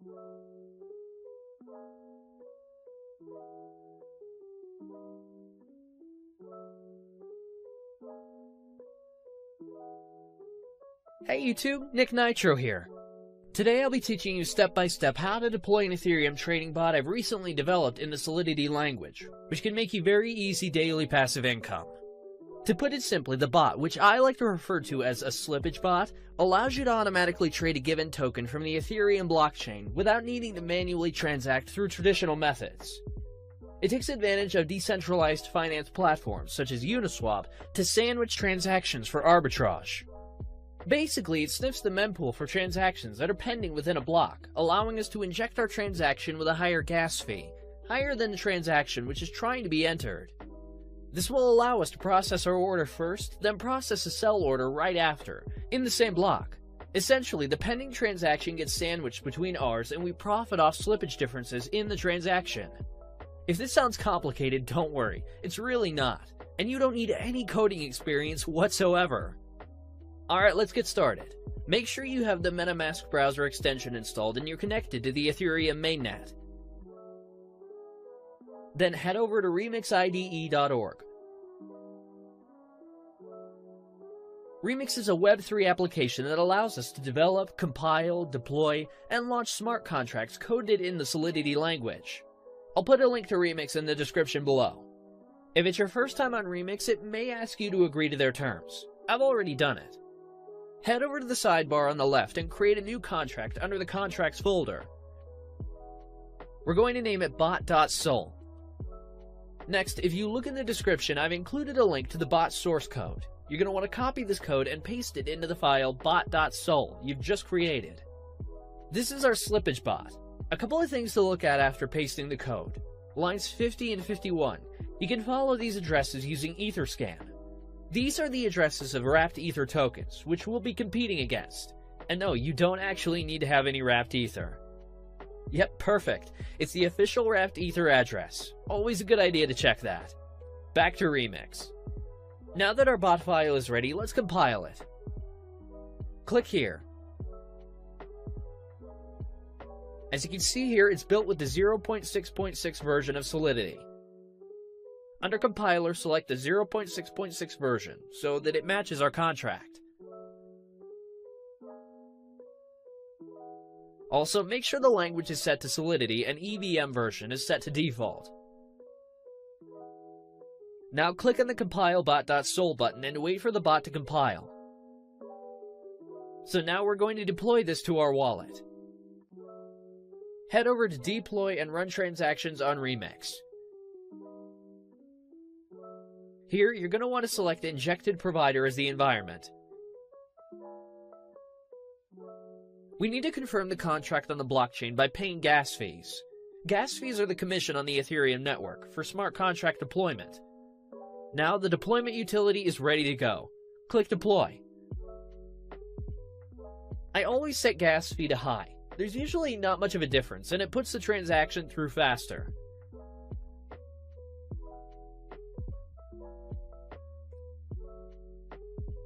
Hey YouTube, Nick Nitro here. Today I'll be teaching you step by step how to deploy an Ethereum trading bot I've recently developed in the Solidity language, which can make you very easy daily passive income. To put it simply, the bot, which I like to refer to as a slippage bot, allows you to automatically trade a given token from the Ethereum blockchain without needing to manually transact through traditional methods. It takes advantage of decentralized finance platforms such as Uniswap to sandwich transactions for arbitrage. Basically, it sniffs the mempool for transactions that are pending within a block, allowing us to inject our transaction with a higher gas fee, higher than the transaction which is trying to be entered. This will allow us to process our order first, then process a sell order right after, in the same block. Essentially, the pending transaction gets sandwiched between ours and we profit off slippage differences in the transaction. If this sounds complicated, don't worry, it's really not, and you don't need any coding experience whatsoever. Alright, let's get started. Make sure you have the MetaMask browser extension installed and you're connected to the Ethereum mainnet. Then head over to remixide.org. Remix is a Web3 application that allows us to develop, compile, deploy, and launch smart contracts coded in the Solidity language. I'll put a link to Remix in the description below. If it's your first time on Remix, it may ask you to agree to their terms. I've already done it. Head over to the sidebar on the left and create a new contract under the Contracts folder. We're going to name it bot.sol. Next, if you look in the description, I've included a link to the bot source code. You're going to want to copy this code and paste it into the file bot.sol you've just created. This is our slippage bot. A couple of things to look at after pasting the code. Lines 50 and 51. You can follow these addresses using Etherscan. These are the addresses of wrapped Ether tokens, which we'll be competing against. And no, you don't actually need to have any wrapped Ether. Yep, perfect. It's the official wrapped Ether address. Always a good idea to check that. Back to Remix. Now that our bot file is ready, let's compile it. Click here. As you can see here, it's built with the 0.6.6 version of Solidity. Under Compiler, select the 0.6.6 version, so that it matches our contract. Also, make sure the language is set to Solidity and EVM version is set to default. Now click on the Compile bot.sol button and wait for the bot to compile. So now we're going to deploy this to our wallet. Head over to Deploy and run transactions on Remix. Here, you're going to want to select Injected Provider as the environment. We need to confirm the contract on the blockchain by paying gas fees. Gas fees are the commission on the Ethereum network for smart contract deployment. Now, the deployment utility is ready to go. Click Deploy. I always set gas fee to high. There's usually not much of a difference, and it puts the transaction through faster.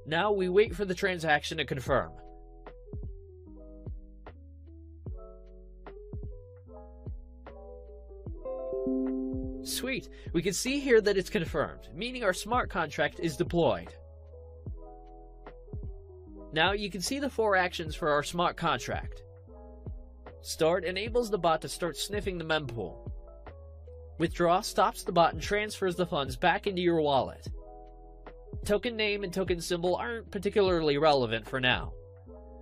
Now we wait for the transaction to confirm. Sweet, we can see here that it's confirmed, meaning our smart contract is deployed. Now you can see the 4 actions for our smart contract. Start enables the bot to start sniffing the mempool. Withdraw stops the bot and transfers the funds back into your wallet. Token name and token symbol aren't particularly relevant for now.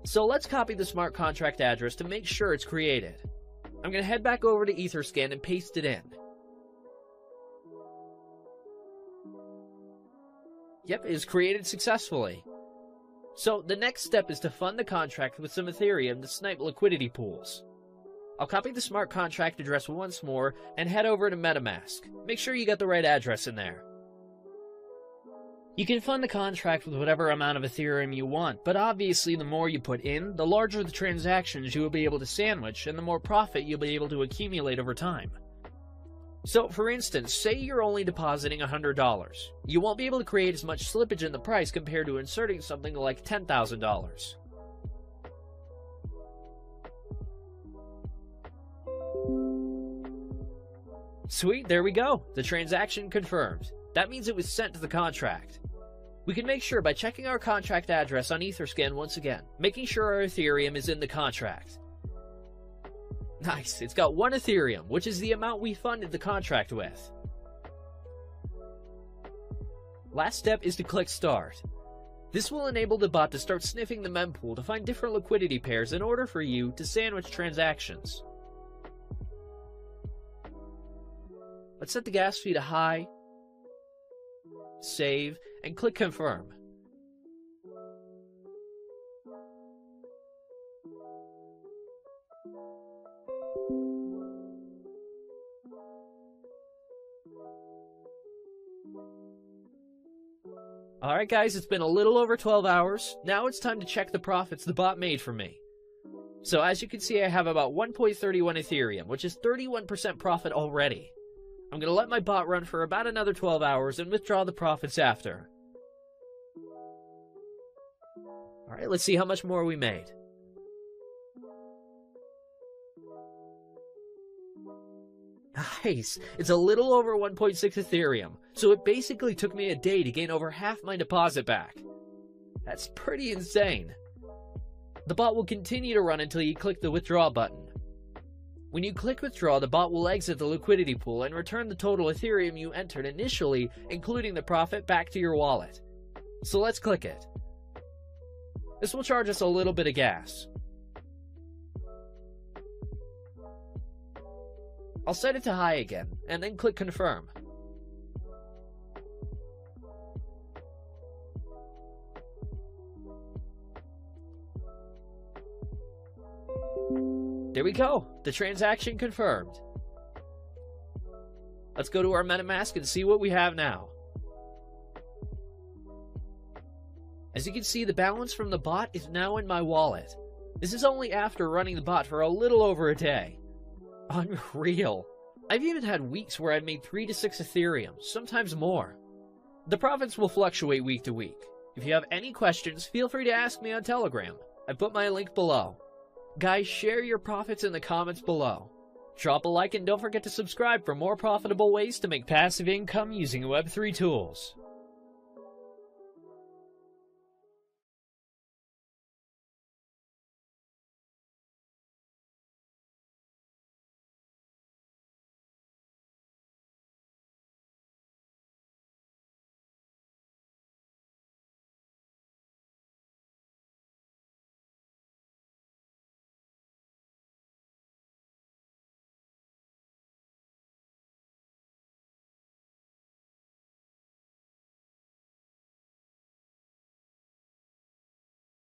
So let's copy the smart contract address to make sure it's created. I'm going to head back over to Etherscan and paste it in. Yep, it is created successfully. So the next step is to fund the contract with some Ethereum to snipe liquidity pools. I'll copy the smart contract address once more and head over to MetaMask. Make sure you got the right address in there. You can fund the contract with whatever amount of Ethereum you want, but obviously the more you put in, the larger the transactions you will be able to sandwich and the more profit you'll be able to accumulate over time. So, for instance, say you're only depositing $100. You won't be able to create as much slippage in the price compared to inserting something like $10,000. Sweet, there we go. The transaction confirmed. That means it was sent to the contract. We can make sure by checking our contract address on Etherscan once again, making sure our Ethereum is in the contract. Nice, it's got 1 Ethereum, which is the amount we funded the contract with. Last step is to click Start. This will enable the bot to start sniffing the mempool to find different liquidity pairs in order for you to sandwich transactions. Let's set the gas fee to high, save, and click Confirm. Alright guys, it's been a little over 12 hours. Now it's time to check the profits the bot made for me. So as you can see, I have about 1.31 Ethereum, which is 31% profit already. I'm going to let my bot run for about another 12 hours and withdraw the profits after. Alright, let's see how much more we made. Nice! It's a little over 1.6 Ethereum, so it basically took me a day to gain over half my deposit back. That's pretty insane. The bot will continue to run until you click the withdraw button. When you click withdraw, the bot will exit the liquidity pool and return the total Ethereum you entered initially, including the profit, back to your wallet. So let's click it. This will charge us a little bit of gas. I'll set it to high again, and then click Confirm. There we go! The transaction confirmed. Let's go to our MetaMask and see what we have now. As you can see, the balance from the bot is now in my wallet. This is only after running the bot for a little over a day. Unreal. I've even had weeks where I've made 3 to 6 Ethereum, sometimes more. The profits will fluctuate week to week. If you have any questions, feel free to ask me on Telegram. I put my link below. Guys, share your profits in the comments below. Drop a like and don't forget to subscribe for more profitable ways to make passive income using Web3 tools.